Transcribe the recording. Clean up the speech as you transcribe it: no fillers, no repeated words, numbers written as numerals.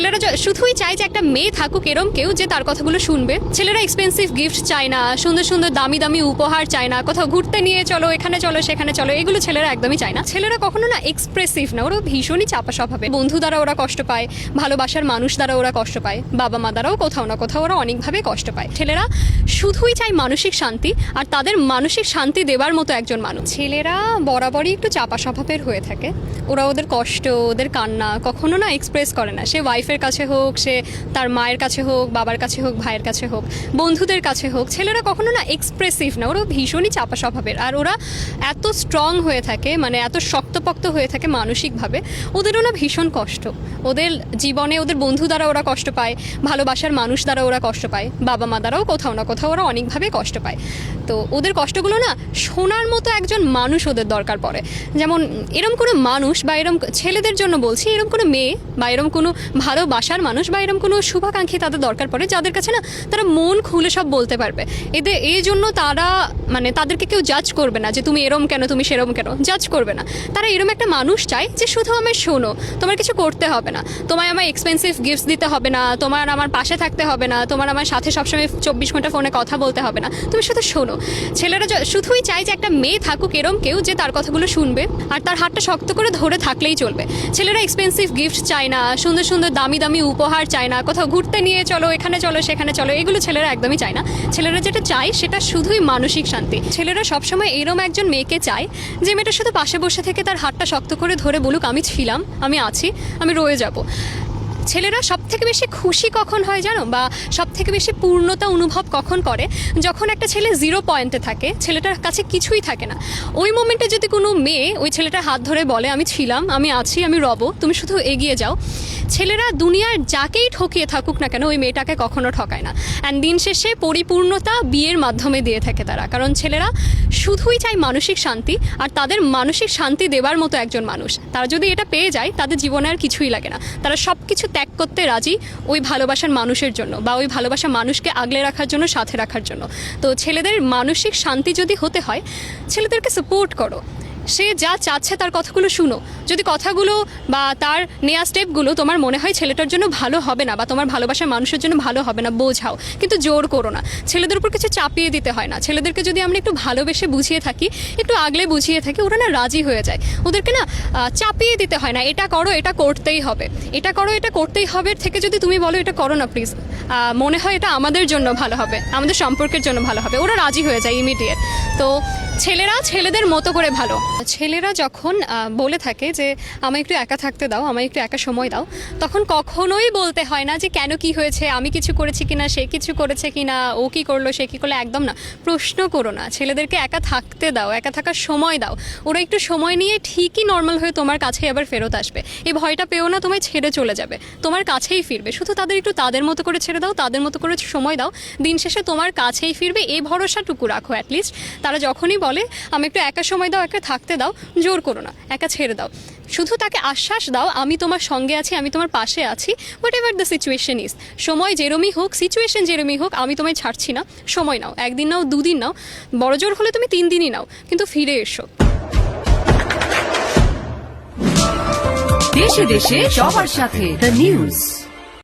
ছেলেরা শুধুই চায় যে একটা মেয়ে থাকুক এরম কেউ যে তার কথাগুলো শুনবে। ছেলেরা এক্সপেন্সিভ গিফট চায় না, সুন্দর সুন্দর দামি দামি উপহার চায় না, কোথাও ঘুরতে নিয়ে চলো, এখানে চলো সেখানে চলো, এগুলো ছেলেরা একদমই চায় না। ছেলেরা কখনো না এক্সপ্রেসিভ না, ওরা ভীষণই চাপা স্বভাবে। বন্ধু দ্বারা ওরা কষ্ট পায়, ভালোবাসার মানুষ দ্বারা ওরা কষ্ট পায়, বাবা মা দ্বারাও কোথাও না কোথাও ওরা অনেকভাবে কষ্ট পায়। ছেলেরা শুধুই চায় মানসিক শান্তি, আর তাদের মানসিক শান্তি দেবার মতো একজন মানুষ। ছেলেরা বরাবরই একটু চাপা স্বভাবের হয়ে থাকে। ওরা ওদের কষ্ট, ওদের কান্না কখনো না এক্সপ্রেস করে না। সে ওয়াইফের কাছে হোক, সে তার মায়ের কাছে হোক, বাবার কাছে হোক, ভাইয়ের কাছে হোক, বন্ধুদের কাছে হোক, ছেলেরা কখনো না এক্সপ্রেসিভ না, ওরা ভীষণই চাপা স্বভাবের। আর ওরা এত স্ট্রং হয়ে থাকে, মানে এত শক্তপোক্ত হয়ে থাকে মানসিকভাবে, ওদেরও না ভীষণ কষ্ট। ওদের জীবনে ওদের বন্ধু দ্বারা ওরা কষ্ট পায়, ভালোবাসার মানুষ দ্বারা ওরা কষ্ট পায়, বাবা মা দ্বারাও কোথাও না কোথাও ওরা অনেকভাবে কষ্ট পায়। তো ওদের কষ্টগুলো না শোনার মতো একজন মানুষ ওদের দরকার পড়ে। যেমন এরম কোনো মানুষ, বা এরম ছেলেদের জন্য বলছি, এরম কোনো মেয়ে বা এরম কোনো ভালোবাসার মানুষ বা এরম কোনো শুভাকাঙ্ক্ষী তাদের দরকার পড়ে, যাদের কাছে না তারা মন খুলে সব বলতে পারবে। এই জন্য তারা মানে তাদেরকে কেউ জাজ করবে না যে তুমি এরম কেন, তুমি সেরম কেন, জাজ করবে না। তারা এরম একটা মানুষ চায় যে শুধু আমায় শোনো, তোমার কিছু করতে হবে না, তোমায় আমায় এক্সপেন্সিভ গিফটস দিতে হবে না, তোমার আমার পাশে থাকতে হবে না, তোমার আমার সাথে সবসময় 24 ঘন্টা ফোনে কথা বলতে হবে না, তুমি শুধু শোনো। ছেলেরা শুধুই চায় যে একটা মেয়ে থাকুক এরম কেউ যে তার কথাগুলো শুনবে আর তার হাতটা শক্ত করে ধরে থাকলেই চলবে। ছেলেরা এক্সপেন্সিভ গিফট চায় না, সুন্দর সুন্দর দামি দামি উপহার চায় না, কোথাও ঘুরতে নিয়ে চলো, এখানে চলো সেখানে চলো, এগুলো ছেলেরা একদমই চায় না। ছেলেরা যেটা চায় সেটা শুধুই মানসিক শান্তি। ছেলেরা সবসময় এরম একজন মেয়েকে চায় যে মেয়েটা শুধু পাশে বসে থেকে তার হাতটা শক্ত করে ধরে বলুক আমি ছিলাম, আমি আছি, আমি রয়ে যাব। ছেলেরা সব থেকে বেশি খুশি কখন হয় জানো, বা সব থেকে বেশি পূর্ণতা অনুভব কখন করে, যখন একটা ছেলে 0 পয়েন্টে থাকে, ছেলেটার কাছে কিছুই থাকে না। ওই মোমেন্টে যদি কোনো মেয়ে ওই ছেলেটার হাত ধরে বলে আমি ছিলাম, আমি আছি, আমি রব, তুমি শুধু এগিয়ে যাও, ছেলেরা দুনিয়ার যাকেই ঠকিয়ে থাকুক না কেন ওই মেয়েটাকে কখনো ঠকায় না। অ্যান্ড দিন শেষে পরিপূর্ণতা বিয়ের মাধ্যমে দিয়ে থাকে তারা, কারণ ছেলেরা শুধুই চায় মানসিক শান্তি, আর তাদের মানসিক শান্তি দেবার মতো একজন মানুষ। তারা যদি এটা পেয়ে যায় তাদের জীবনে আর কিছুই লাগে না, তারা সব কিছু ত্যাগ করতে রাজি ওই ভালোবাসার মানুষের জন্য, বা ওই ভালোবাসার মানুষকে আগলে রাখার জন্য, সাথে রাখার জন্য। তো ছেলেদের মানসিক শান্তি যদি হতে হয়, ছেলেদেরকে সাপোর্ট করো। সে যা চাচ্ছে তার কথাগুলো শুনো। যদি কথাগুলো বা তার নেওয়া স্টেপগুলো তোমার মনে হয় ছেলেটার জন্য ভালো হবে না, বা তোমার ভালোবাসার মানুষের জন্য ভালো হবে না, বোঝাও, কিন্তু জোর করো না। ছেলেদের উপর কিছু চাপিয়ে দিতে হয় না। ছেলেদেরকে যদি আমরা একটু ভালোবেসে বুঝিয়ে থাকি, একটু আগলে বুঝিয়ে থাকি, ওরা না রাজি হয়ে যায়। ওদেরকে না চাপিয়ে দিতে হয় না, এটা করো, এটা করতেই হবে, এটা করো, এটা করতেই হবে। থেকে যদি তুমি বলো এটা করো না প্লিজ, মনে হয় এটা আমাদের জন্য ভালো হবে, আমাদের সম্পর্কের জন্য ভালো হবে, ওরা রাজি হয়ে যায় ইমিডিয়েট। তো ছেলেরা ছেলেদের মতো করে ভালো। ছেলেরা যখন বলে থাকে যে আমায় একটু একা থাকতে দাও, আমায় একটু একা সময় দাও, তখন কখনোই বলতে হয় না যে কেন, কি হয়েছে, আমি কিছু করেছি কিনা, সে কিছু করেছে কিনা, ও কি করলো, সে কি করলো, একদম না। প্রশ্ন করো না, ছেলেদেরকে একা থাকতে দাও, একা থাকার সময় দাও। ওরা একটু সময় নিয়ে ঠিকই নর্মাল হয়ে তোমার কাছেই আবার ফেরত আসবে। এই ভয়টা পেও না তোমায় ছেড়ে চলে যাবে, তোমার কাছেই ফিরবে। শুধু তাদের একটু তাদের মতো করে ছেড়ে দাও, তাদের মতো করে সময় দাও, দিন শেষে তোমার কাছেই ফিরবে, এই ভরসাটুকু রাখো। অ্যাটলিস্ট তারা যখনই বলে আমি একটু একা সময় দাও, একা থাকতে দাও, জোর করো না, একা ছেড়ে দাও। শুধু তাকে আশ্বাস দাও আমি তোমার সঙ্গে আছি, আমি তোমার পাশে আছি, what ever the situation is. সময় যেরমই হোক, সিচুয়েশন যেরমই হোক, আমি তোমায় ছাড়ছি না। সময় নাও, 1 দিন নাও, 2 দিন নাও, বড় জোর হলে তুমি 3 দিনই নাও, কিন্তু ফিরে এসো। দেশে দেশে সবার সাথে দ্য নিউজ।